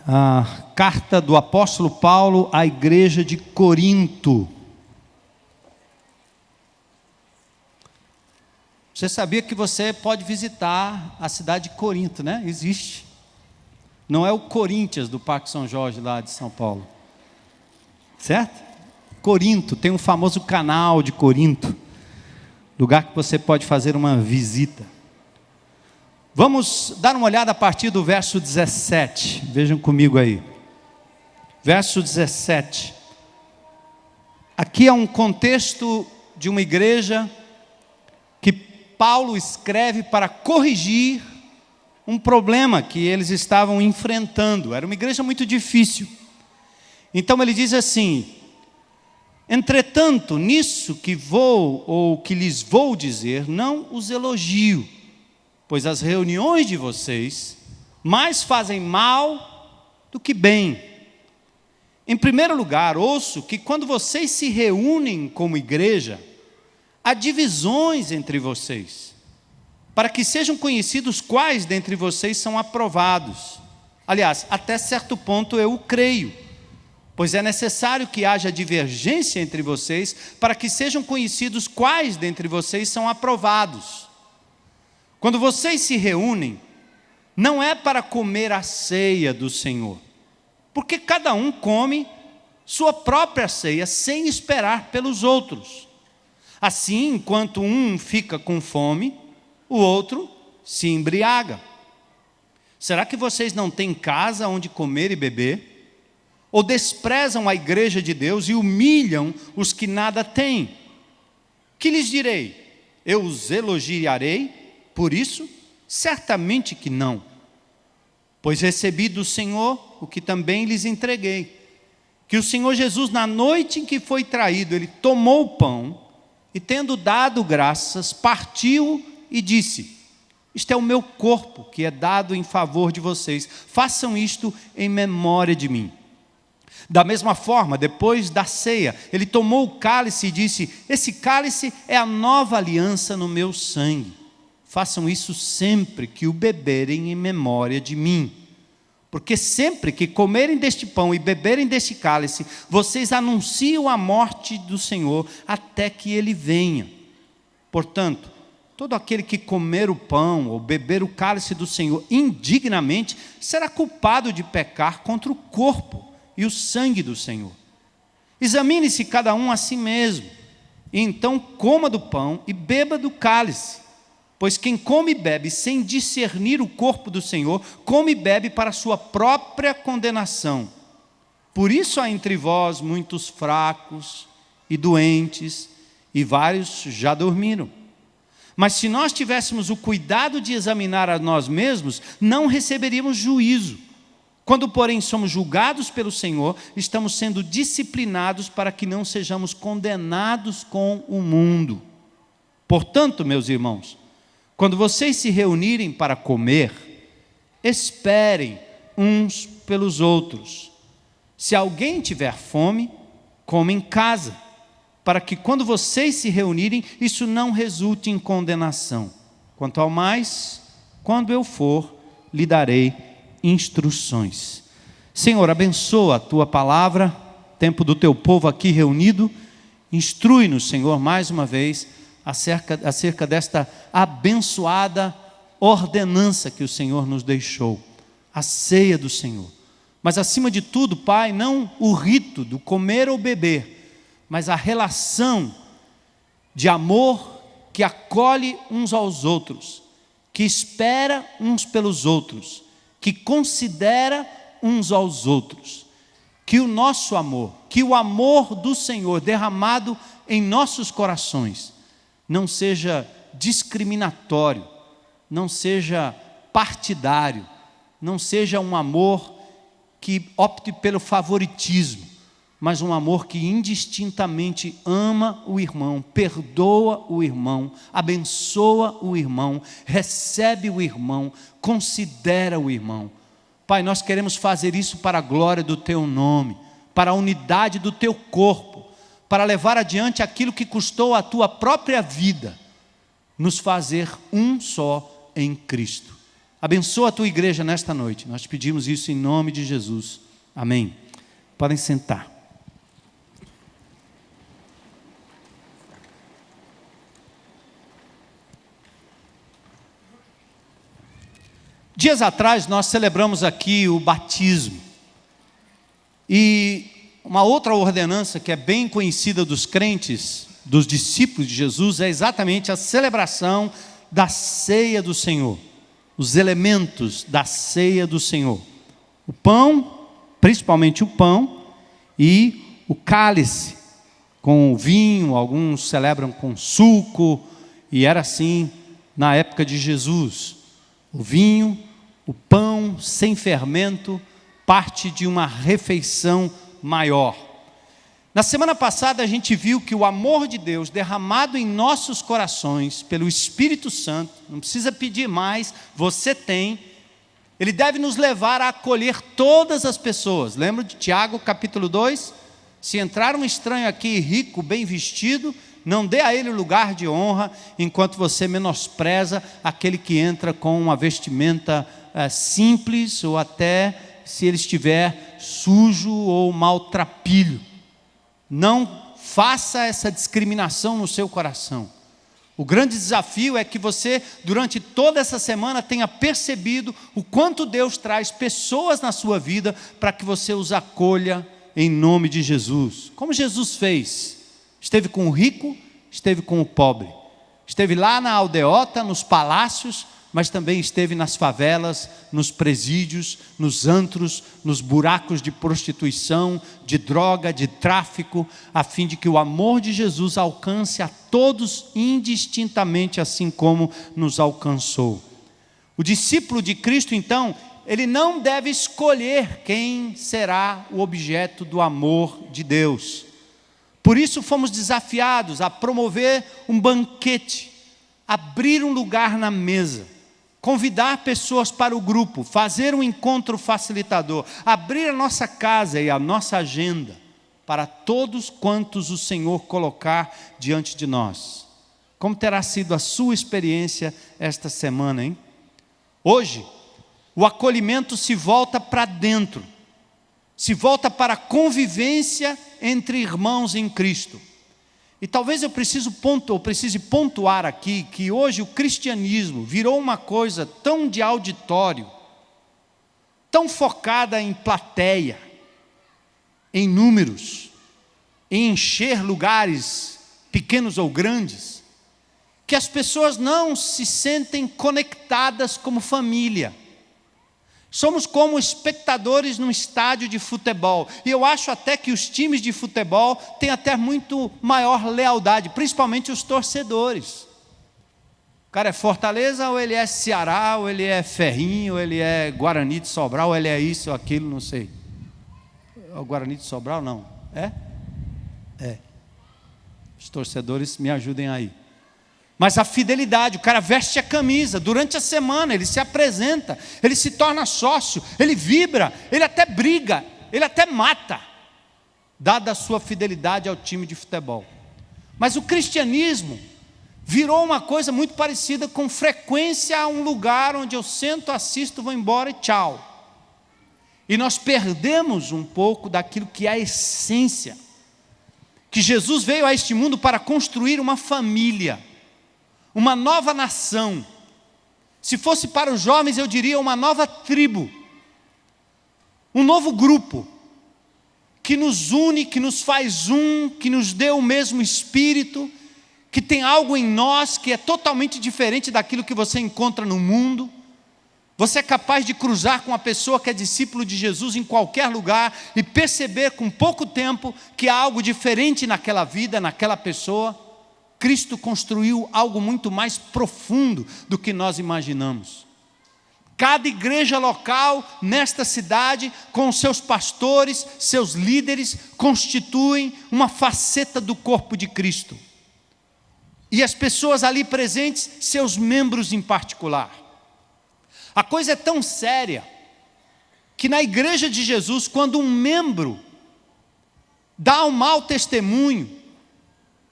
a carta do apóstolo Paulo à igreja de Corinto. Você sabia que você pode visitar a cidade de Corinto, né? Existe. Não é o Corinthians do Parque São Jorge lá de São Paulo. Certo? Corinto, tem um famoso canal de Corinto. Lugar que você pode fazer uma visita. Vamos dar uma olhada a partir do verso 17. Vejam comigo aí. Verso 17. Aqui é um contexto de uma igreja que Paulo escreve para corrigir um problema que eles estavam enfrentando. Era uma igreja muito difícil. Então ele diz assim: entretanto, nisso que vou ou que lhes vou dizer, não os elogio, pois as reuniões de vocês mais fazem mal do que bem. Em primeiro lugar, ouço que quando vocês se reúnem como igreja, há divisões entre vocês, para que sejam conhecidos quais dentre vocês são aprovados. Aliás, até certo ponto eu o creio, pois é necessário que haja divergência entre vocês, para que sejam conhecidos quais dentre vocês são aprovados. Quando vocês se reúnem, não é para comer a ceia do Senhor, porque cada um come sua própria ceia sem esperar pelos outros. Assim, enquanto um fica com fome, o outro se embriaga. Será que vocês não têm casa onde comer e beber? Ou desprezam a igreja de Deus e humilham os que nada têm? Que lhes direi? Eu os elogiarei por isso? Certamente que não. Pois recebi do Senhor o que também lhes entreguei, que o Senhor Jesus, na noite em que foi traído, ele tomou o pão e, tendo dado graças, partiu e disse: isto é o meu corpo que é dado em favor de vocês, façam isto em memória de mim. Da mesma forma, depois da ceia, ele tomou o cálice e disse: esse cálice é a nova aliança no meu sangue. Façam isso sempre que o beberem em memória de mim. Porque sempre que comerem deste pão e beberem deste cálice, vocês anunciam a morte do Senhor até que ele venha. Portanto, todo aquele que comer o pão ou beber o cálice do Senhor indignamente, será culpado de pecar contra o corpo e o sangue do Senhor. Examine-se cada um a si mesmo, e então coma do pão e beba do cálice. Pois quem come e bebe sem discernir o corpo do Senhor, come e bebe para a sua própria condenação. Por isso há entre vós muitos fracos e doentes, e vários já dormiram. Mas se nós tivéssemos o cuidado de examinar a nós mesmos, não receberíamos juízo. Quando, porém, somos julgados pelo Senhor, estamos sendo disciplinados para que não sejamos condenados com o mundo. Portanto, meus irmãos, quando vocês se reunirem para comer, esperem uns pelos outros. Se alguém tiver fome, coma em casa, para que quando vocês se reunirem, isso não resulte em condenação. Quanto ao mais, quando eu for, lhe darei instruções. Senhor, abençoa a tua palavra, tempo do teu povo aqui reunido. Instrui-nos, Senhor, mais uma vez, acerca desta abençoada ordenança que o Senhor nos deixou, a ceia do Senhor. Mas acima de tudo, Pai, não o rito do comer ou beber, mas a relação de amor que acolhe uns aos outros, que espera uns pelos outros, que considera uns aos outros. Que o nosso amor, que o amor do Senhor derramado em nossos corações não seja discriminatório, não seja partidário, não seja um amor que opte pelo favoritismo, mas um amor que indistintamente ama o irmão, perdoa o irmão, abençoa o irmão, recebe o irmão, considera o irmão. Pai, nós queremos fazer isso para a glória do teu nome, para a unidade do teu corpo, para levar adiante aquilo que custou a tua própria vida, nos fazer um só em Cristo. Abençoa a tua igreja nesta noite. Nós te pedimos isso em nome de Jesus. Amém. Podem sentar. Dias atrás nós celebramos aqui o batismo. E uma outra ordenança que é bem conhecida dos crentes, dos discípulos de Jesus, é exatamente a celebração da ceia do Senhor. Os elementos da ceia do Senhor. O pão, principalmente o pão, e o cálice, com o vinho, alguns celebram com suco, e era assim na época de Jesus. O vinho, o pão sem fermento, parte de uma refeição maior. Na semana passada a gente viu que o amor de Deus derramado em nossos corações pelo Espírito Santo, não precisa pedir mais, você tem, ele deve nos levar a acolher todas as pessoas. Lembra de Tiago capítulo 2? Se entrar um estranho aqui rico, bem vestido, não dê a ele lugar de honra, enquanto você menospreza aquele que entra com uma vestimenta simples, ou até se ele estiver sujo ou maltrapilho. Não faça essa discriminação no seu coração. O grande desafio é que você, durante toda essa semana, tenha percebido o quanto Deus traz pessoas na sua vida para que você os acolha em nome de Jesus. Como Jesus fez, esteve com o rico, esteve com o pobre, esteve lá na aldeota, nos palácios, mas também esteve nas favelas, nos presídios, nos antros, nos buracos de prostituição, de droga, de tráfico, a fim de que o amor de Jesus alcance a todos indistintamente, assim como nos alcançou. O discípulo de Cristo, então, ele não deve escolher quem será o objeto do amor de Deus. Por isso fomos desafiados a promover um banquete, abrir um lugar na mesa, convidar pessoas para o grupo, fazer um encontro facilitador, abrir a nossa casa e a nossa agenda para todos quantos o Senhor colocar diante de nós. Como terá sido a sua experiência esta semana, hein? Hoje, o acolhimento se volta para dentro, se volta para a convivência entre irmãos em Cristo. E talvez eu precise pontuar aqui que hoje o cristianismo virou uma coisa tão de auditório, tão focada em plateia, em números, em encher lugares pequenos ou grandes, que as pessoas não se sentem conectadas como família. Somos como espectadores num estádio de futebol. E eu acho até que os times de futebol têm até muito maior lealdade, principalmente os torcedores. O cara é Fortaleza, ou ele é Ceará, ou ele é Ferrinho, ou ele é Guarani de Sobral, ou ele é isso ou aquilo, não sei. O Guarani de Sobral, não. É? É. Os torcedores me ajudem aí. Mas a fidelidade, o cara veste a camisa, durante a semana ele se apresenta, ele se torna sócio, ele vibra, ele até briga, ele até mata, dada a sua fidelidade ao time de futebol. Mas o cristianismo virou uma coisa muito parecida, com frequência a um lugar onde eu sento, assisto, vou embora e tchau. E nós perdemos um pouco daquilo que é a essência, que Jesus veio a este mundo para construir uma família, uma nova nação. Se fosse para os jovens, eu diria uma nova tribo, um novo grupo, que nos une, que nos faz um, que nos deu o mesmo espírito, que tem algo em nós que é totalmente diferente daquilo que você encontra no mundo. Você é capaz de cruzar com uma pessoa que é discípulo de Jesus em qualquer lugar e perceber com pouco tempo que há algo diferente naquela vida, naquela pessoa. Cristo construiu algo muito mais profundo do que nós imaginamos. Cada igreja local nesta cidade, com seus pastores, seus líderes, constituem uma faceta do corpo de Cristo. E as pessoas ali presentes, seus membros em particular. A coisa é tão séria, que na igreja de Jesus, quando um membro dá um mau testemunho,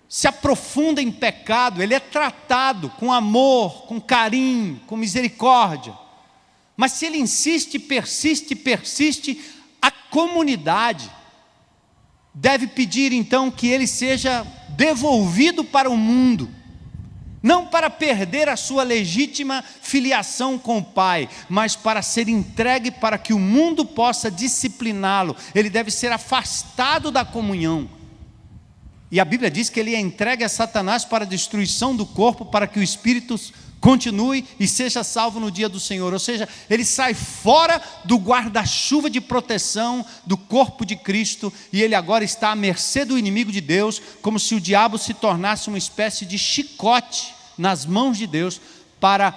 se aprofunda em pecado, ele é tratado com amor, com carinho, com misericórdia. Mas se ele insiste, persiste, a comunidade deve pedir então que ele seja devolvido para o mundo, não para perder a sua legítima filiação com o Pai, mas para ser entregue para que o mundo possa discipliná-lo. Ele deve ser afastado da comunhão. E a Bíblia diz que ele é entregue a Satanás para a destruição do corpo, para que o espírito continue e seja salvo no dia do Senhor. Ou seja, ele sai fora do guarda-chuva de proteção do corpo de Cristo, e ele agora está à mercê do inimigo de Deus, como se o diabo se tornasse uma espécie de chicote nas mãos de Deus, para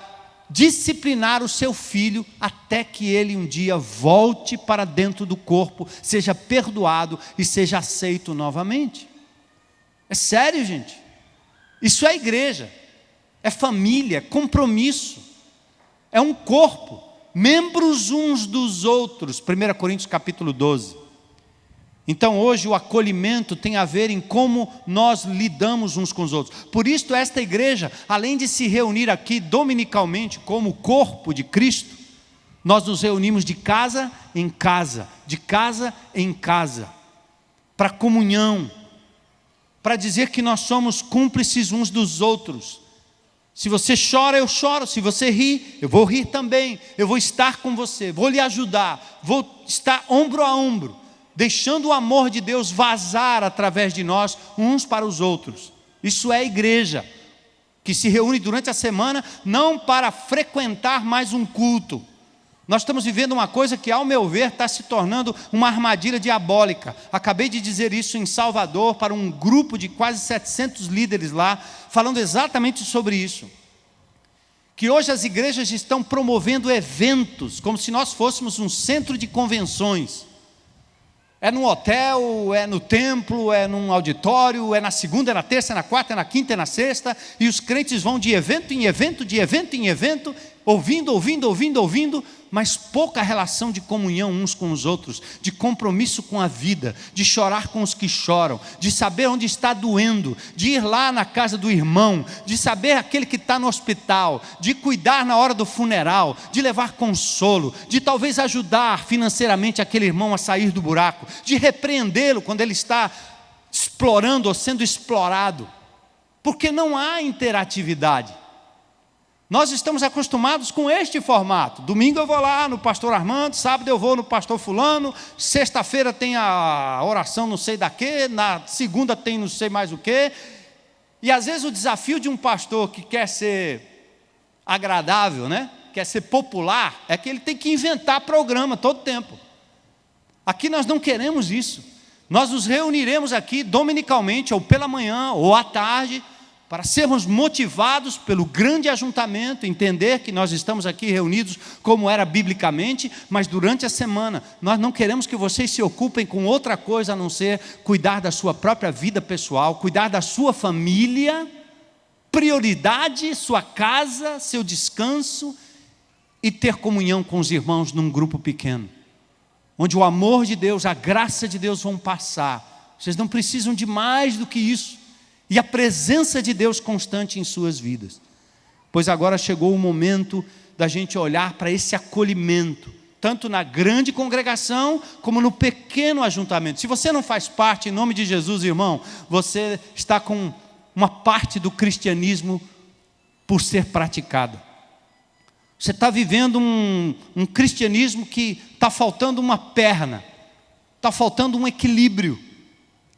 disciplinar o seu filho, até que ele um dia volte para dentro do corpo, seja perdoado e seja aceito novamente. É sério, gente. Isso é igreja, é família, é compromisso, é um corpo, membros uns dos outros. 1 Coríntios capítulo 12. Então hoje o acolhimento tem a ver em como nós lidamos uns com os outros. Por isso esta igreja, além de se reunir aqui dominicalmente como corpo de Cristo, nós nos reunimos de casa em casa, para comunhão, para dizer que nós somos cúmplices uns dos outros. Se você chora, eu choro. Se você ri, eu vou rir também. Eu vou estar com você, vou lhe ajudar, vou estar ombro a ombro, deixando o amor de Deus vazar através de nós, uns para os outros. Isso é a igreja, que se reúne durante a semana, não para frequentar mais um culto. Nós estamos vivendo uma coisa que, ao meu ver, está se tornando uma armadilha diabólica. Acabei de dizer isso em Salvador, para um grupo de quase 700 líderes lá, falando exatamente sobre isso. Que hoje as igrejas estão promovendo eventos, como se nós fôssemos um centro de convenções. É num hotel, é no templo, é num auditório, é na segunda, é na terça, é na quarta, é na quinta, é na sexta, e os crentes vão de evento em evento, ouvindo, mas pouca relação de comunhão uns com os outros, de compromisso com a vida, de chorar com os que choram, de saber onde está doendo, de ir lá na casa do irmão, de saber aquele que está no hospital, de cuidar na hora do funeral, de levar consolo, de talvez ajudar financeiramente aquele irmão a sair do buraco, de repreendê-lo quando ele está explorando ou sendo explorado, porque não há interatividade. Nós estamos acostumados com este formato. Domingo eu vou lá no pastor Armando, sábado eu vou no pastor fulano, sexta-feira tem a oração não sei da quê, na segunda tem não sei mais o quê. E às vezes o desafio de um pastor que quer ser agradável, né? Quer ser popular, é que ele tem que inventar programa todo tempo. Aqui nós não queremos isso. Nós nos reuniremos aqui dominicalmente, ou pela manhã, ou à tarde, para sermos motivados pelo grande ajuntamento, entender que nós estamos aqui reunidos como era biblicamente, mas durante a semana, nós não queremos que vocês se ocupem com outra coisa a não ser cuidar da sua própria vida pessoal, cuidar da sua família, prioridade, sua casa, seu descanso, e ter comunhão com os irmãos num grupo pequeno, onde o amor de Deus, a graça de Deus vão passar. Vocês não precisam de mais do que isso. E a presença de Deus constante em suas vidas. Pois agora chegou o momento da gente olhar para esse acolhimento, tanto na grande congregação, como no pequeno ajuntamento. Se você não faz parte, em nome de Jesus, irmão, você está com uma parte do cristianismo por ser praticada. Você está vivendo um cristianismo que está faltando uma perna, está faltando um equilíbrio,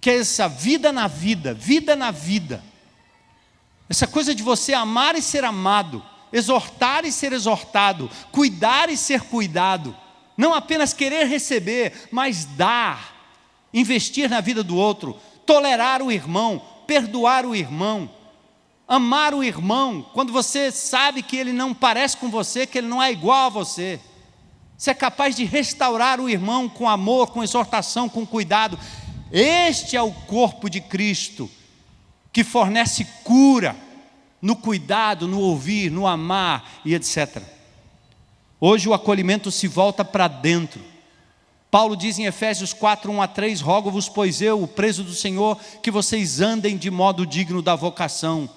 que é essa vida na vida, essa coisa de você amar e ser amado, exortar e ser exortado, cuidar e ser cuidado, não apenas querer receber, mas dar, investir na vida do outro, tolerar o irmão, perdoar o irmão, amar o irmão, quando você sabe que ele não parece com você, que ele não é igual a você, você é capaz de restaurar o irmão com amor, com exortação, com cuidado. Este é o corpo de Cristo, que fornece cura no cuidado, no ouvir, no amar e etc. Hoje o acolhimento se volta para dentro. Paulo diz em Efésios 4, 1-3, rogo-vos, pois eu, o preso do Senhor, que vocês andem de modo digno da vocação.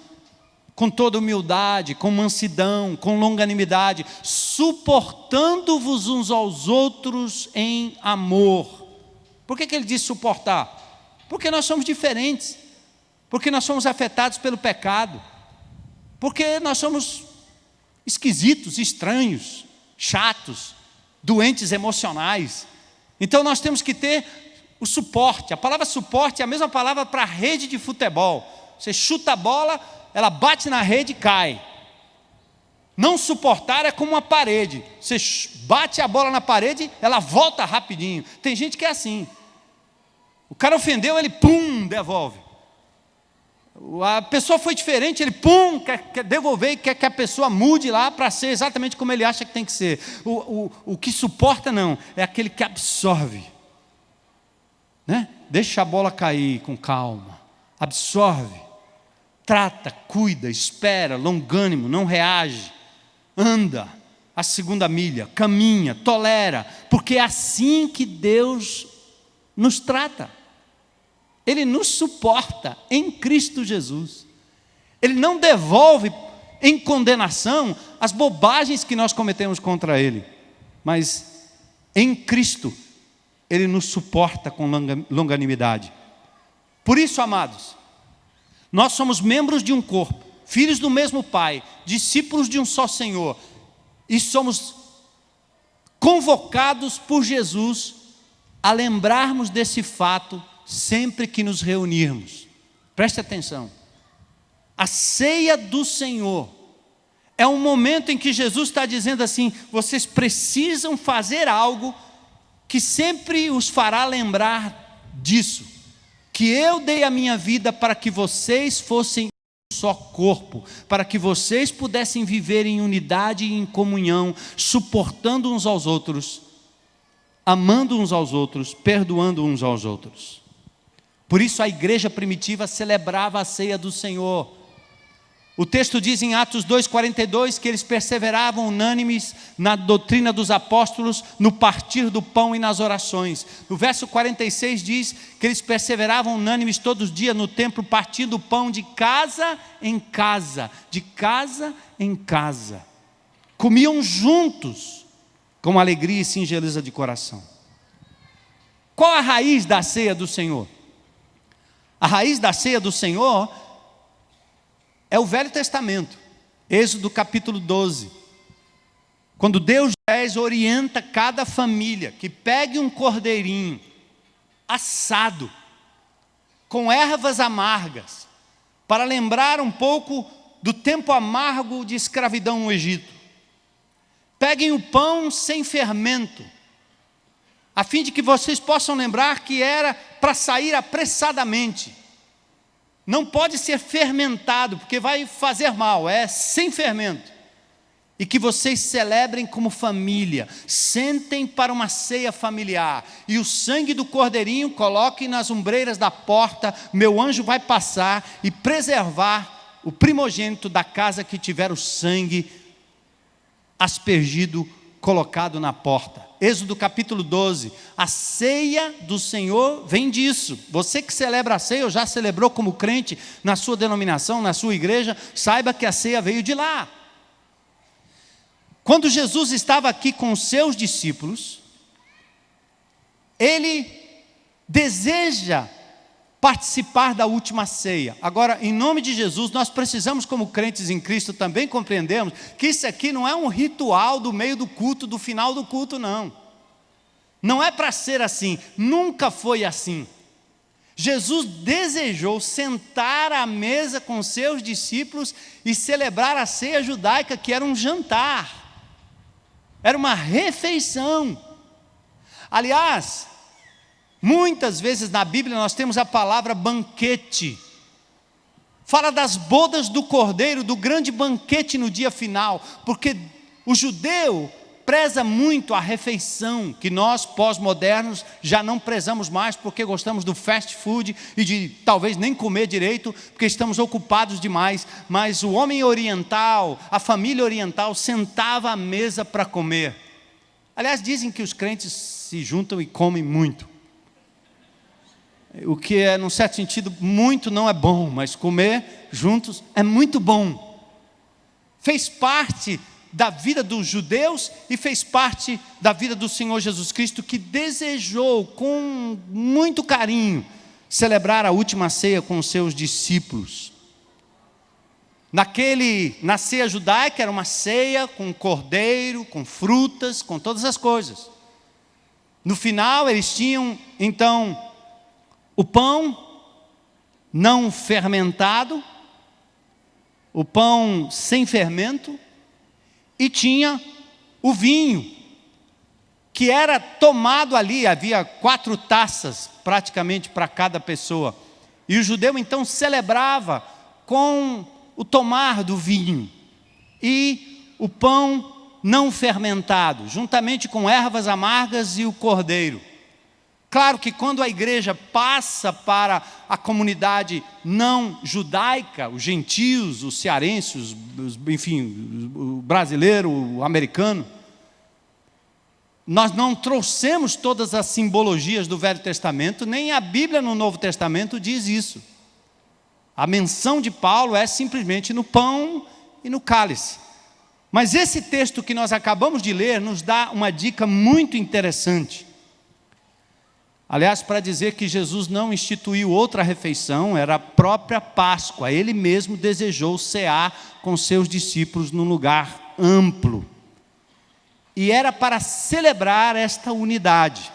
com toda humildade, com mansidão, com longanimidade, suportando-vos uns aos outros em amor. Por que ele diz suportar? Porque nós somos diferentes, porque nós somos afetados pelo pecado, porque nós somos esquisitos, estranhos, chatos, doentes emocionais. Então nós temos que ter o suporte. A palavra suporte é a mesma palavra para rede de futebol. Você chuta a bola, ela bate na rede e cai. Não suportar é como uma parede. Você bate a bola na parede, ela volta rapidinho. Tem gente que é assim. O cara ofendeu, ele pum, devolve. A pessoa foi diferente, ele pum, quer devolver e quer que a pessoa mude lá para ser exatamente como ele acha que tem que ser. O que suporta não, é aquele que absorve, né? Deixa a bola cair com calma, absorve, trata, cuida, espera, longânimo, não reage, anda a segunda milha, caminha, tolera, porque é assim que Deus nos trata. Ele nos suporta em Cristo Jesus. Ele não devolve em condenação as bobagens que nós cometemos contra Ele, mas em Cristo Ele nos suporta com longanimidade. Por isso, amados, nós somos membros de um corpo, filhos do mesmo Pai, discípulos de um só Senhor, e somos convocados por Jesus a lembrarmos desse fato sempre que nos reunirmos. Preste atenção. A ceia do Senhor é um momento em que Jesus está dizendo assim: vocês precisam fazer algo que sempre os fará lembrar disso, que eu dei a minha vida para que vocês fossem um só corpo, para que vocês pudessem viver em unidade e em comunhão, suportando uns aos outros, amando uns aos outros, perdoando uns aos outros. Por isso a igreja primitiva celebrava a ceia do Senhor. O texto diz em Atos 2,42 que eles perseveravam unânimes na doutrina dos apóstolos, no partir do pão e nas orações. No verso 46 diz que eles perseveravam unânimes todos os dias no templo, partindo o pão de casa em casa, de casa em casa. Comiam juntos, com alegria e singeleza de coração. Qual a raiz da ceia do Senhor? A raiz da ceia do Senhor é o Velho Testamento, Êxodo capítulo 12. Quando Deus orienta cada família que pegue um cordeirinho assado, com ervas amargas, para lembrar um pouco do tempo amargo de escravidão no Egito. Peguem o pão sem fermento, a fim de que vocês possam lembrar que era para sair apressadamente. Não pode ser fermentado, porque vai fazer mal, é sem fermento. E que vocês celebrem como família, sentem para uma ceia familiar, e o sangue do cordeirinho coloquem nas ombreiras da porta, meu anjo vai passar e preservar o primogênito da casa que tiver o sangue aspergido, colocado na porta. Êxodo capítulo 12, a ceia do Senhor vem disso. Você que celebra a ceia, ou já celebrou como crente na sua denominação, na sua igreja, saiba que a ceia veio de lá. Quando Jesus estava aqui com os seus discípulos, Ele deseja participar da última ceia. Agora, em nome de Jesus, nós precisamos, como crentes em Cristo, também compreendermos que isso aqui não é um ritual do meio do culto, do final do culto, não. Não é para ser assim, nunca foi assim. Jesus desejou sentar à mesa com seus discípulos e celebrar a ceia judaica, que era um jantar, era uma refeição. Aliás, muitas vezes na Bíblia nós temos a palavra banquete. Fala das bodas do Cordeiro, do grande banquete no dia final, porque o judeu preza muito a refeição, que nós pós-modernos já não prezamos mais, porque gostamos do fast food e de talvez nem comer direito, porque estamos ocupados demais. Mas o homem oriental, a família oriental sentava à mesa para comer. Aliás, dizem que os crentes se juntam e comem muito. o que é, num certo sentido, muito não é bom, mas comer juntos é muito bom. Fez parte da vida dos judeus e fez parte da vida do Senhor Jesus Cristo, que desejou com muito carinho celebrar a última ceia com os seus discípulos. Na ceia judaica era uma ceia com cordeiro, com frutas, com todas as coisas. No final eles tinham então o pão não fermentado, o pão sem fermento, e tinha o vinho, que era tomado ali, havia 4 taças praticamente para cada pessoa. E o judeu então celebrava com o tomar do vinho e o pão não fermentado, juntamente com ervas amargas e o cordeiro. Claro que quando a igreja passa para a comunidade não judaica, os gentios, os cearenses, enfim, o brasileiro, o americano, nós não trouxemos todas as simbologias do Velho Testamento, nem a Bíblia no Novo Testamento diz isso. A menção de Paulo é simplesmente no pão e no cálice. Mas esse texto que nós acabamos de ler nos dá uma dica muito interessante. Aliás, para dizer que Jesus não instituiu outra refeição, era a própria Páscoa. Ele mesmo desejou cear com seus discípulos num lugar amplo. E era para celebrar esta unidade.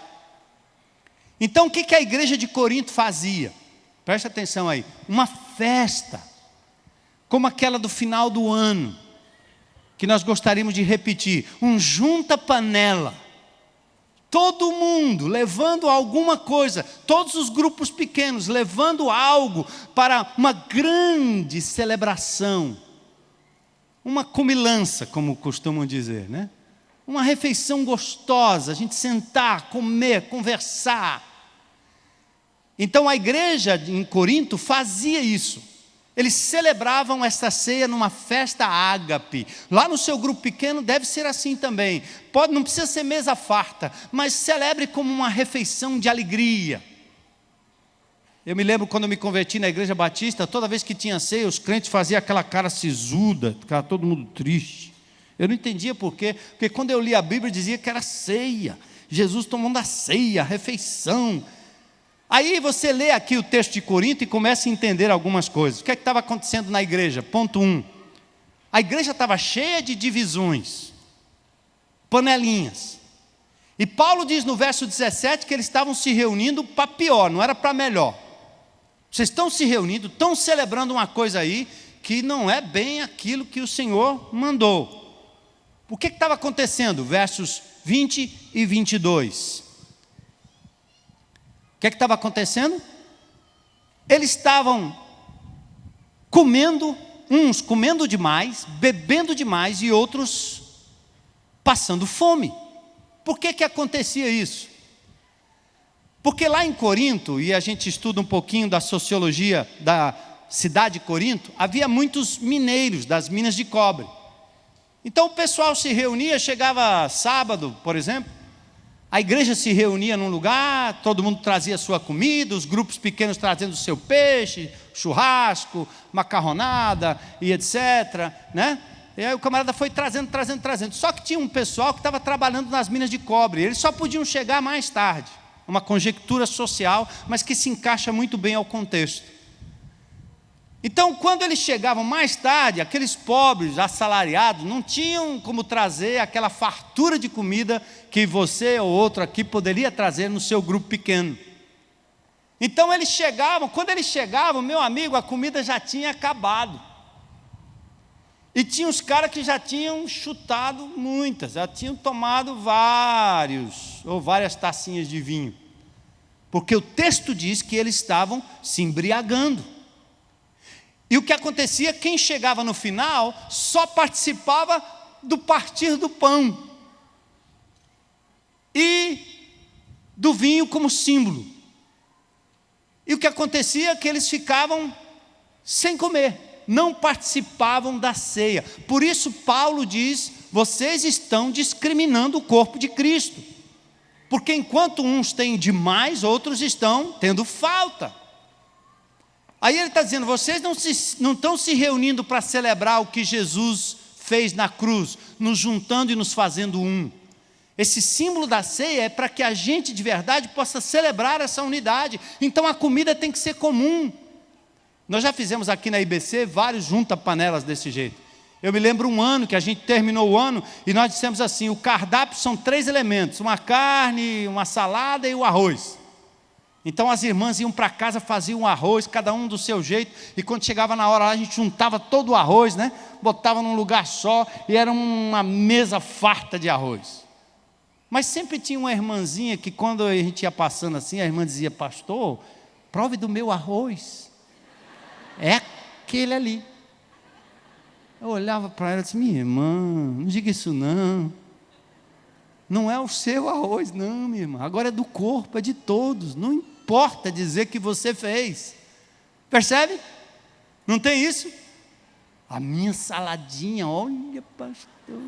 Então, o que a igreja de Corinto fazia? Presta atenção aí. Uma festa, como aquela do final do ano, que nós gostaríamos de repetir. Um junta-panela. Todo mundo levando alguma coisa, todos os grupos pequenos levando algo para uma grande celebração, uma comilança, como costumam dizer, né? Uma refeição gostosa, a gente sentar, comer, conversar. Então a igreja em Corinto fazia isso. Eles celebravam esta ceia numa festa ágape. Lá no seu grupo pequeno deve ser assim também. Não precisa ser mesa farta, mas celebre como uma refeição de alegria. Eu me lembro quando eu me converti na igreja batista, toda vez que tinha ceia, os crentes faziam aquela cara sisuda, ficava todo mundo triste. Eu não entendia por quê, porque quando eu li a Bíblia dizia que era ceia. Jesus tomando a ceia, a refeição. Aí você lê aqui o texto de Corinto e começa a entender algumas coisas. O que é que estava acontecendo na igreja? Ponto 1. A igreja estava cheia de divisões, panelinhas. E Paulo diz no verso 17 que eles estavam se reunindo para pior, não era para melhor. Vocês estão se reunindo, estão celebrando uma coisa aí que não é bem aquilo que o Senhor mandou. O que estava acontecendo? Versos 20 e 22. O que estava acontecendo? Eles estavam comendo, uns comendo demais, bebendo demais e outros passando fome. Por que acontecia isso? Porque lá em Corinto, e a gente estuda um pouquinho da sociologia da cidade de Corinto, havia muitos mineiros das minas de cobre. Então o pessoal se reunia, chegava sábado, por exemplo, a igreja se reunia num lugar, todo mundo trazia a sua comida, os grupos pequenos trazendo o seu peixe, churrasco, macarronada e etc. Né? E aí o camarada foi trazendo. Só que tinha um pessoal que estava trabalhando nas minas de cobre, eles só podiam chegar mais tarde. Uma conjectura social, mas que se encaixa muito bem ao contexto. Então, quando eles chegavam mais tarde, aqueles pobres, assalariados, não tinham como trazer aquela fartura de comida que você ou outro aqui poderia trazer no seu grupo pequeno. Então eles chegavam, quando eles chegavam, meu amigo, a comida já tinha acabado. E tinha os caras que já tinham chutado muitas, já tinham tomado várias tacinhas de vinho. Porque o texto diz que eles estavam se embriagando. E o que acontecia, quem chegava no final, só participava do partir do pão. E do vinho como símbolo. E o que acontecia é que eles ficavam sem comer, não participavam da ceia. Por isso Paulo diz, vocês estão discriminando o corpo de Cristo. Porque enquanto uns têm demais, outros estão tendo falta. Aí ele está dizendo, vocês não estão se reunindo para celebrar o que Jesus fez na cruz, nos juntando e nos fazendo um. Esse símbolo da ceia é para que a gente de verdade possa celebrar essa unidade. Então a comida tem que ser comum. Nós já fizemos aqui na IBC vários junta-panelas desse jeito. Eu me lembro um ano que a gente terminou o ano e nós dissemos assim, o cardápio são 3 elementos, uma carne, uma salada e o arroz. Então as irmãs iam para casa, faziam um arroz, cada um do seu jeito, e quando chegava na hora lá, a gente juntava todo o arroz, né? Botava num lugar só, e era uma mesa farta de arroz. Mas sempre tinha uma irmãzinha que quando a gente ia passando assim, a irmã dizia, pastor, prove do meu arroz. É aquele ali. Eu olhava para ela e disse, minha irmã, não diga isso não. Não é o seu arroz não, minha irmã. Agora é do corpo, é de todos. Não importa dizer que você fez. Percebe? Não tem isso? A minha saladinha, olha pastor.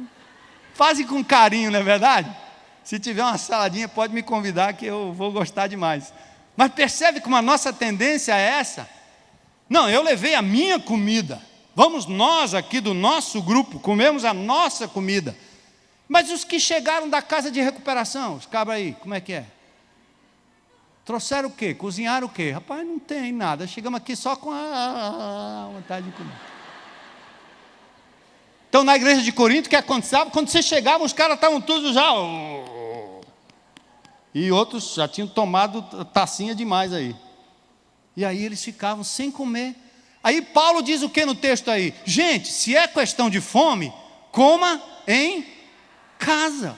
Fazem com carinho, não é verdade? Se tiver uma saladinha, pode me convidar que eu vou gostar demais. Mas percebe como a nossa tendência é essa? Não, eu levei a minha comida. Vamos nós aqui do nosso grupo, comemos a nossa comida. Mas os que chegaram da casa de recuperação, os cabras aí, como é que é? Trouxeram o quê? Cozinharam o quê? Rapaz, não tem nada, chegamos aqui só com a vontade de comer. Então na igreja de Corinto, o que aconteceu? Quando você chegava, os caras estavam todos já... E outros já tinham tomado tacinha demais aí. E aí eles ficavam sem comer. Aí Paulo diz o que no texto aí? Gente, se é questão de fome, coma em casa,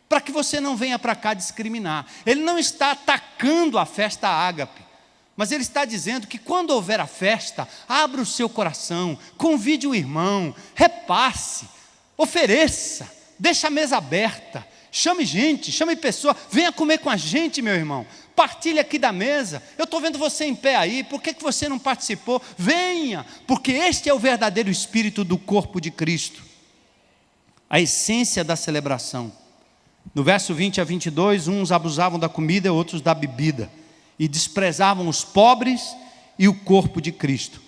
para que você não venha para cá discriminar. Ele não está atacando a festa ágape, mas ele está dizendo que quando houver a festa, abra o seu coração, convide o irmão, repasse, ofereça, deixe a mesa aberta, chame gente, chame pessoa, venha comer com a gente, meu irmão. Partilhe aqui da mesa. Eu estou vendo você em pé aí, por que você não participou? Venha, porque este é o verdadeiro espírito do corpo de Cristo, a essência da celebração. No verso 20 a 22, uns abusavam da comida, outros da bebida, e desprezavam os pobres e o corpo de Cristo.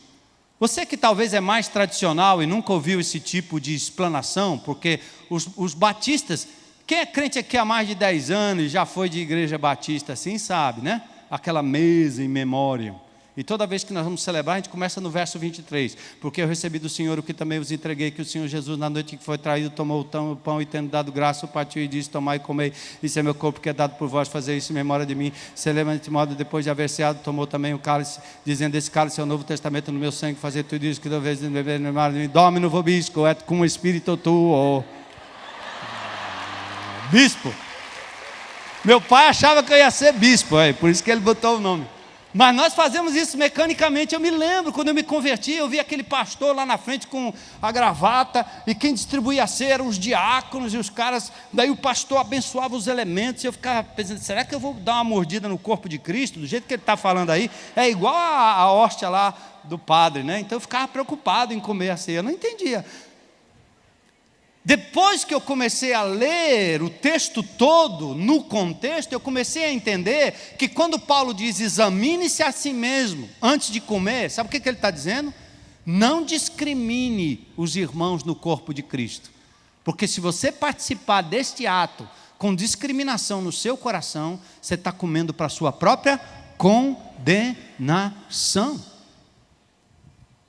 Você que talvez é mais tradicional e nunca ouviu esse tipo de explanação, porque os batistas... Quem é crente aqui há mais de 10 anos, já foi de igreja batista assim, sabe, né? Aquela mesa em memória. E toda vez que nós vamos celebrar, a gente começa no verso 23. Porque eu recebi do Senhor o que também vos entreguei, que o Senhor Jesus, na noite que foi traído, tomou o pão e tendo dado graça, o partiu e disse, tomai e comei, isso é meu corpo que é dado por vós, fazer isso em memória de mim. Celebrando de modo, depois de haver ceado, tomou também o cálice, dizendo, esse cálice é o novo testamento no meu sangue, fazer tudo isso que toda vez beber em memória de mim. Domino vobisco, et cum espírito tuo. Bispo. Meu pai achava que eu ia ser bispo, por isso que ele botou o nome. Mas nós fazemos isso mecanicamente. Eu me lembro, quando eu me converti, eu vi aquele pastor lá na frente com a gravata, e quem distribuía a ceia eram os diáconos e os caras. Daí o pastor abençoava os elementos, e eu ficava pensando, será que eu vou dar uma mordida no corpo de Cristo? Do jeito que ele está falando aí, é igual a hóstia lá do padre, né? Então eu ficava preocupado em comer a ceia, eu não entendia. Depois que eu comecei a ler o texto todo, no contexto, eu comecei a entender que quando Paulo diz, examine-se a si mesmo antes de comer, sabe o que ele está dizendo? Não discrimine os irmãos no corpo de Cristo, porque se você participar deste ato com discriminação no seu coração, você está comendo para a sua própria condenação,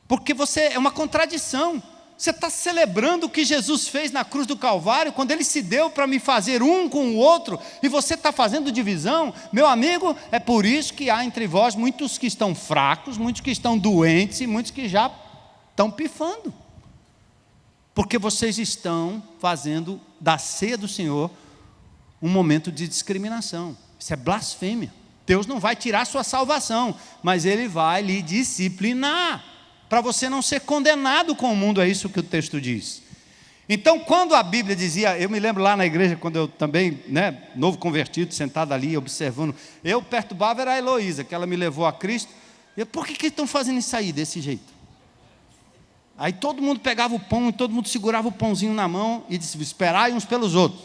porque você é uma contradição. Você está celebrando o que Jesus fez na cruz do Calvário, quando Ele se deu para me fazer um com o outro, e você está fazendo divisão. Meu amigo, é por isso que há entre vós muitos que estão fracos, muitos que estão doentes, e muitos que já estão pifando, porque vocês estão fazendo da ceia do Senhor um momento de discriminação. Isso é blasfêmia. Deus não vai tirar a sua salvação, mas Ele vai lhe disciplinar, para você não ser condenado com o mundo, é isso que o texto diz. Então, quando a Bíblia dizia, eu me lembro lá na igreja, quando eu também, novo convertido, sentado ali, observando, eu perturbava era a Heloísa, que ela me levou a Cristo. Por que estão fazendo isso aí, desse jeito? Aí todo mundo pegava o pão, e todo mundo segurava o pãozinho na mão, e disse, esperai uns pelos outros.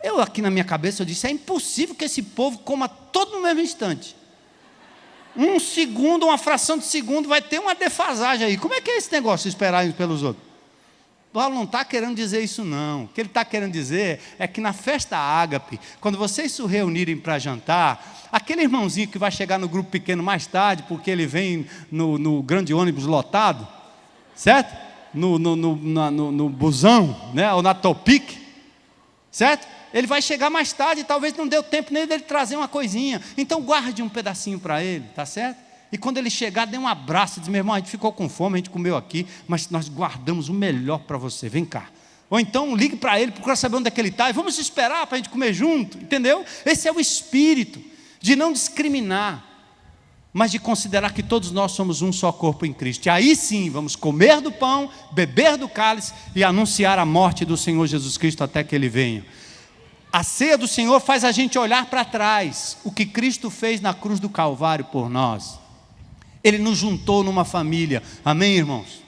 Eu aqui na minha cabeça, eu disse, é impossível que esse povo coma todo no mesmo instante. Um segundo, uma fração de segundo, vai ter uma defasagem aí. Como é que é esse negócio, esperar uns pelos outros? Paulo não está querendo dizer isso não. O que ele está querendo dizer é que na festa ágape, quando vocês se reunirem para jantar, aquele irmãozinho que vai chegar no grupo pequeno mais tarde, porque ele vem no grande ônibus lotado, certo? No busão, né? Ou na Topic, certo? Ele vai chegar mais tarde, talvez não deu tempo nem dele trazer uma coisinha. Então guarde um pedacinho para ele, tá certo? E quando ele chegar, dê um abraço, diz, meu irmão, a gente ficou com fome, a gente comeu aqui, mas nós guardamos o melhor para você, vem cá. Ou então ligue para ele, procura saber onde é que ele está, e vamos esperar para a gente comer junto, entendeu? Esse é o espírito, de não discriminar, mas de considerar que todos nós somos um só corpo em Cristo. E aí sim, vamos comer do pão, beber do cálice e anunciar a morte do Senhor Jesus Cristo até que Ele venha. A ceia do Senhor faz a gente olhar para trás, o que Cristo fez na cruz do Calvário por nós. Ele nos juntou numa família, amém, irmãos?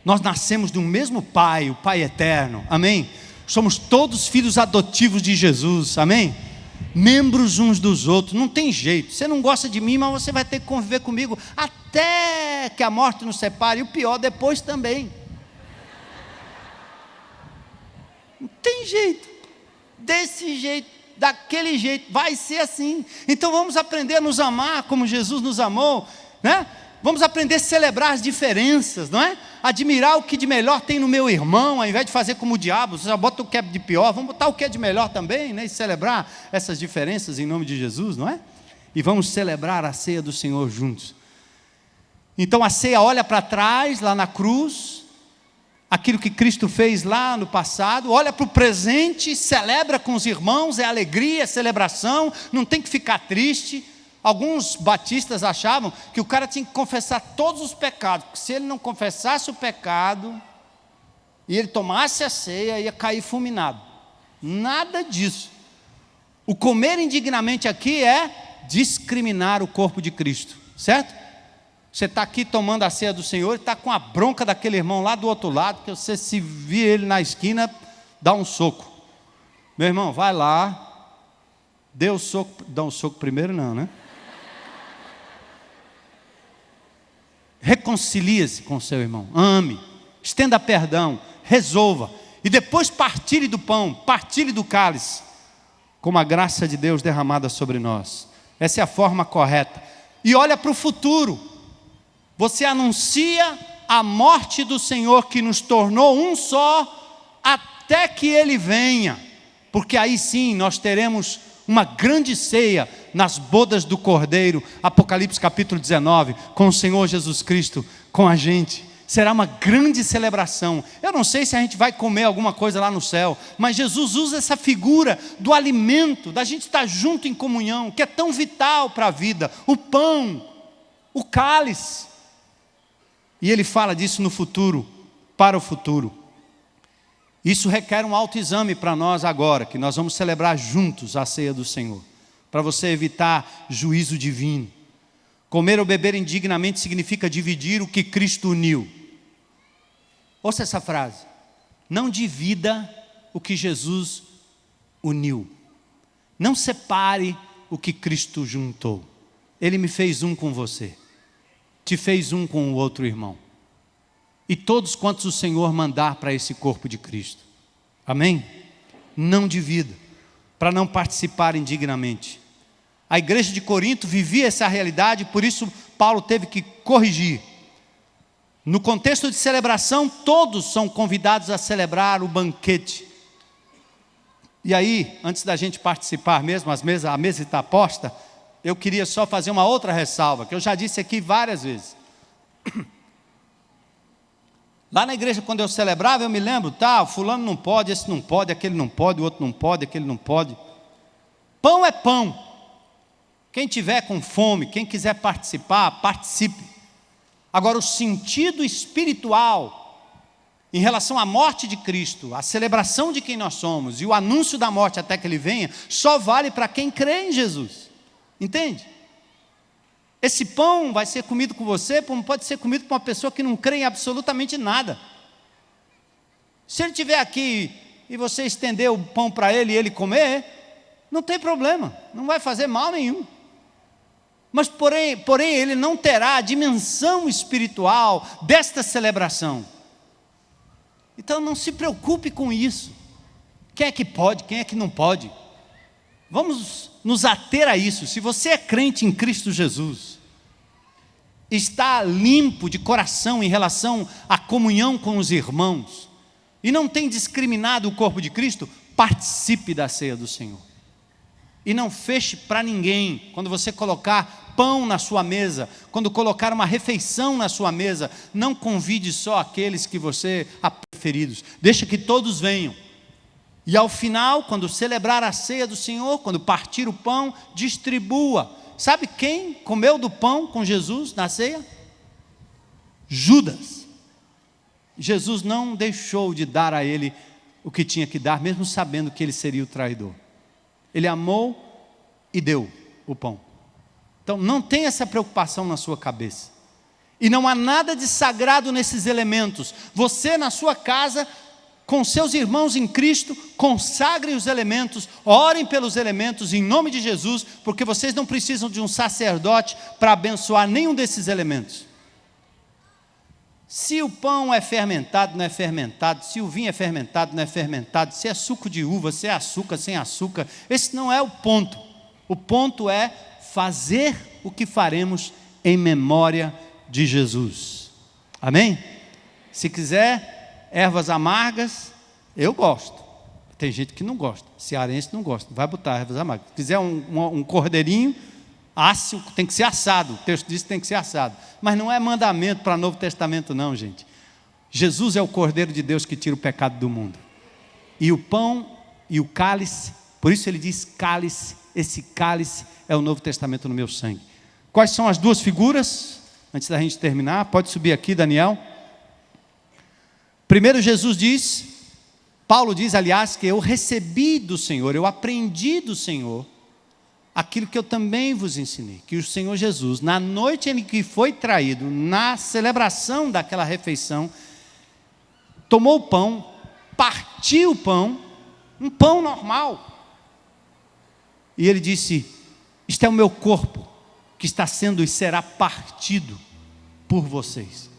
Nós nascemos do mesmo Pai, o Pai eterno, amém? Somos todos filhos adotivos de Jesus, amém? Membros uns dos outros, não tem jeito. Você não gosta de mim, mas você vai ter que conviver comigo até que a morte nos separe, e o pior, depois também. Não tem jeito, desse jeito, daquele jeito, vai ser assim. Então vamos aprender a nos amar como Jesus nos amou, né? Vamos aprender a celebrar as diferenças, não é? Admirar o que de melhor tem no meu irmão, ao invés de fazer como o diabo, você já bota o que é de pior, vamos botar o que é de melhor também, né? E celebrar essas diferenças em nome de Jesus, não é? E vamos celebrar a ceia do Senhor juntos. Então a ceia olha para trás, lá na cruz, aquilo que Cristo fez lá no passado, olha para o presente, celebra com os irmãos, é alegria, é celebração, não tem que ficar triste. Alguns batistas achavam que o cara tinha que confessar todos os pecados, porque se ele não confessasse o pecado, e ele tomasse a ceia, ia cair fulminado. Nada disso. O comer indignamente aqui é discriminar o corpo de Cristo, certo? Você está aqui tomando a ceia do Senhor, e está com a bronca daquele irmão lá do outro lado, que você se vir ele na esquina, dá um soco. Meu irmão, vai lá, dê o soco, dá um soco primeiro não, né? Reconcilie-se com seu irmão, ame, estenda perdão, resolva, e depois partilhe do pão, partilhe do cálice, como a graça de Deus derramada sobre nós. Essa é a forma correta. E olha para o futuro, você anuncia a morte do Senhor, que nos tornou um só, até que Ele venha, porque aí sim nós teremos uma grande ceia nas bodas do Cordeiro, Apocalipse capítulo 19, com o Senhor Jesus Cristo, com a gente. Será uma grande celebração. Eu não sei se a gente vai comer alguma coisa lá no céu, mas Jesus usa essa figura do alimento, da gente estar junto em comunhão, que é tão vital para a vida, o pão, o cálice. E Ele fala disso no futuro, para o futuro. Isso requer um autoexame para nós agora, que nós vamos celebrar juntos a ceia do Senhor, para você evitar juízo divino. Comer ou beber indignamente significa dividir o que Cristo uniu. Ouça essa frase: não divida o que Jesus uniu. Não separe o que Cristo juntou. Ele me fez um com você, te fez um com o outro irmão. E todos quantos o Senhor mandar para esse corpo de Cristo. Amém? Não divida, para não participar indignamente. A igreja de Corinto vivia essa realidade, por isso Paulo teve que corrigir. No contexto de celebração, todos são convidados a celebrar o banquete. E aí, antes da gente participar mesmo, a mesa está posta, eu queria só fazer uma outra ressalva, que eu já disse aqui várias vezes. Lá na igreja, quando eu celebrava, eu me lembro, o fulano não pode, esse não pode, aquele não pode, o outro não pode, aquele não pode. Pão é pão. Quem tiver com fome, quem quiser participar, participe. Agora, o sentido espiritual, em relação à morte de Cristo, a celebração de quem nós somos, e o anúncio da morte até que Ele venha, só vale para quem crê em Jesus. Entende? Esse pão vai ser comido com você, como pode ser comido por uma pessoa que não crê em absolutamente nada. Se ele estiver aqui e você estender o pão para ele e ele comer, não tem problema, não vai fazer mal nenhum. Mas porém ele não terá a dimensão espiritual desta celebração. Então não se preocupe com isso. Quem é que pode, quem é que não pode? Vamos nos ater a isso. Se você é crente em Cristo Jesus, está limpo de coração em relação à comunhão com os irmãos, e não tem discriminado o corpo de Cristo, participe da ceia do Senhor. E não feche para ninguém. Quando você colocar pão na sua mesa, quando colocar uma refeição na sua mesa, não convide só aqueles que você há preferidos. Deixa que todos venham. E ao final, quando celebrar a ceia do Senhor, quando partir o pão, distribua. Sabe quem comeu do pão com Jesus na ceia? Judas. Jesus não deixou de dar a ele o que tinha que dar, mesmo sabendo que ele seria o traidor. Ele amou e deu o pão. Então não tem essa preocupação na sua cabeça. E não há nada de sagrado nesses elementos. Você na sua casa, com seus irmãos em Cristo, consagrem os elementos, orem pelos elementos em nome de Jesus, porque vocês não precisam de um sacerdote para abençoar nenhum desses elementos. Se o pão é fermentado, não é fermentado, se o vinho é fermentado, não é fermentado, se é suco de uva, se é açúcar, sem açúcar, esse não é o ponto. O ponto é fazer o que faremos em memória de Jesus. Amém? Se quiser ervas amargas, eu gosto. Tem gente que não gosta, cearense não gosta, vai botar ervas amargas. Se quiser um cordeirinho, ácido, tem que ser assado, o texto diz que tem que ser assado, mas não é mandamento para o Novo Testamento não, gente. Jesus é o Cordeiro de Deus que tira o pecado do mundo, e o pão e o cálice, por isso ele diz cálice, esse cálice é o Novo Testamento no meu sangue. Quais são as duas figuras? Antes da gente terminar, pode subir aqui, Daniel. Primeiro Jesus diz, Paulo diz aliás, que eu recebi do Senhor, eu aprendi do Senhor, aquilo que eu também vos ensinei, que o Senhor Jesus, na noite em que foi traído, na celebração daquela refeição, tomou o pão, partiu o pão, um pão normal, e ele disse, isto é o meu corpo, que está sendo e será partido por vocês.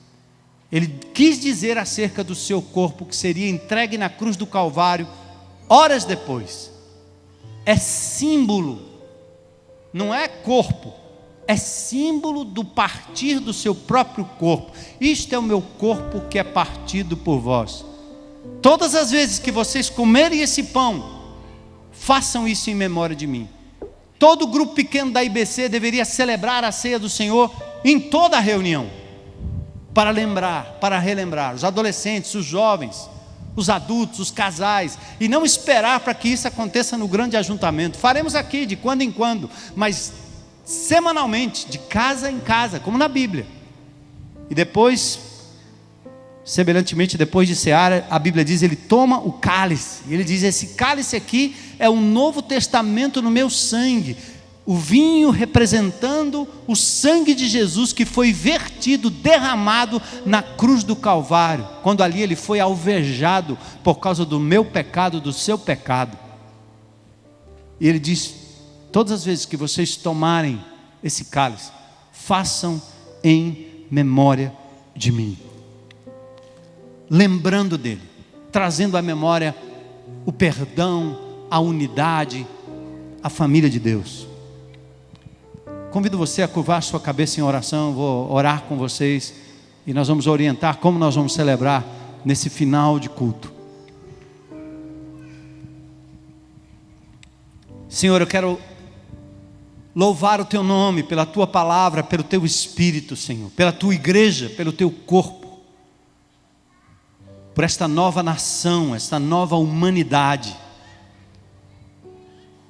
Ele quis dizer acerca do seu corpo, que seria entregue na cruz do Calvário, horas depois. É símbolo, não é corpo, é símbolo do partir do seu próprio corpo. Isto é o meu corpo que é partido por vós. Todas as vezes que vocês comerem esse pão, façam isso em memória de mim. Todo grupo pequeno da IBC deveria celebrar a ceia do Senhor em toda a reunião, para lembrar, para relembrar, os adolescentes, os jovens, os adultos, os casais, e não esperar para que isso aconteça no grande ajuntamento. Faremos aqui de quando em quando, mas semanalmente, de casa em casa, como na Bíblia. E depois, semelhantemente, depois de cear, a Bíblia diz, ele toma o cálice, e ele diz, esse cálice aqui é o Novo Testamento no meu sangue, o vinho representando o sangue de Jesus que foi vertido, derramado na cruz do Calvário, quando ali ele foi alvejado por causa do meu pecado, do seu pecado. E ele diz, todas as vezes que vocês tomarem esse cálice, façam em memória de mim, lembrando dele, trazendo à memória o perdão, a unidade, a família de Deus. Convido você a curvar sua cabeça em oração, vou orar com vocês, e nós vamos orientar como nós vamos celebrar nesse final de culto. Senhor, eu quero louvar o Teu nome, pela Tua palavra, pelo Teu Espírito, Senhor, pela Tua igreja, pelo Teu corpo, por esta nova nação, esta nova humanidade,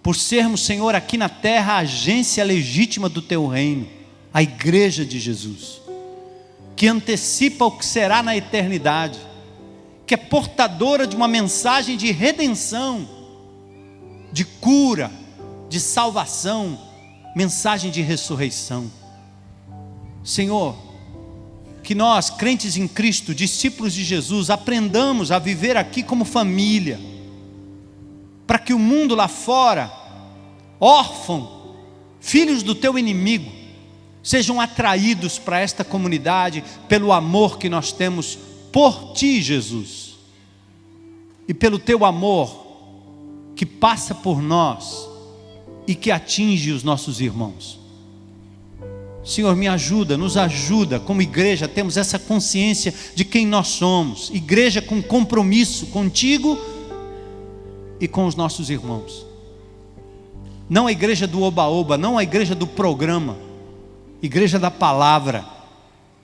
por sermos, Senhor, aqui na terra, a agência legítima do Teu reino, a igreja de Jesus, que antecipa o que será na eternidade, que é portadora de uma mensagem de redenção, de cura, de salvação, mensagem de ressurreição. Senhor, que nós, crentes em Cristo, discípulos de Jesus, aprendamos a viver aqui como família, para que o mundo lá fora, órfão, filhos do teu inimigo, sejam atraídos para esta comunidade pelo amor que nós temos por ti, Jesus, e pelo teu amor que passa por nós e que atinge os nossos irmãos. Senhor, me ajuda, nos ajuda, como igreja, temos essa consciência de quem nós somos, igreja com compromisso contigo e com os nossos irmãos. Não a igreja do oba-oba, não a igreja do programa, igreja da palavra,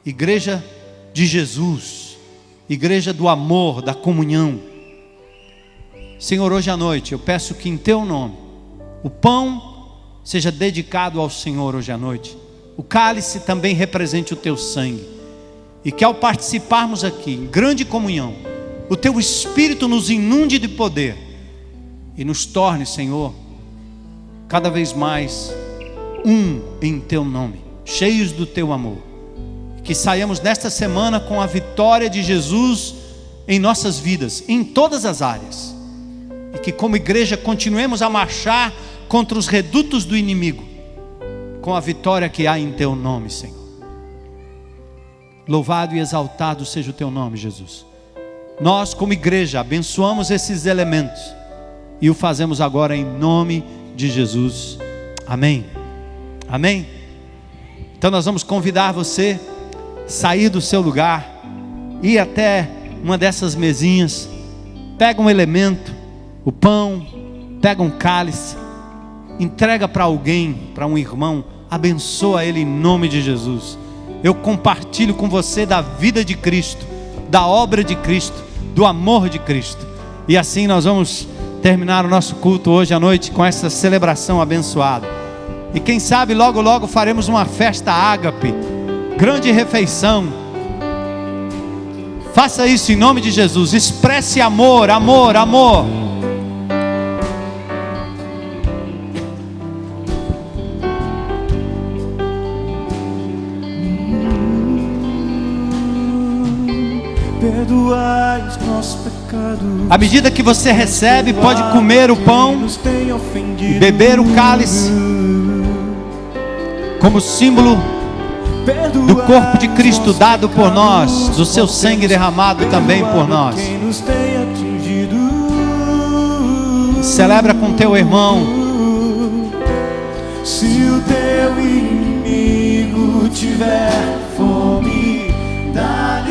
igreja de Jesus, igreja do amor, da comunhão. Senhor, hoje à noite eu peço que em teu nome o pão seja dedicado ao Senhor hoje à noite, o cálice também represente o teu sangue, e que ao participarmos aqui em grande comunhão, o teu Espírito nos inunde de poder e nos torne, Senhor, cada vez mais em teu nome, cheios do teu amor. Que saiamos nesta semana com a vitória de Jesus em nossas vidas, em todas as áreas, e que como igreja continuemos a marchar contra os redutos do inimigo, com a vitória que há em teu nome, Senhor. Louvado e exaltado seja o teu nome, Jesus. Nós como igreja abençoamos esses elementos e o fazemos agora em nome de Jesus. Amém. Amém. Então nós vamos convidar você a sair do seu lugar, ir até uma dessas mesinhas, pega um elemento, o pão, pega um cálice, entrega para alguém, para um irmão, abençoa ele em nome de Jesus. Eu compartilho com você da vida de Cristo, da obra de Cristo, do amor de Cristo. E assim nós vamos terminar o nosso culto hoje à noite com essa celebração abençoada. E quem sabe logo logo faremos uma festa ágape, grande refeição. Faça isso em nome de Jesus, expresse amor, amor, amor. Perdoai os nossos pecados. À medida que você recebe, pode comer o pão e beber o cálice, como símbolo do corpo de Cristo dado por nós, do seu sangue derramado também por nós. Celebra com teu irmão. Se o teu inimigo tiver fome, dá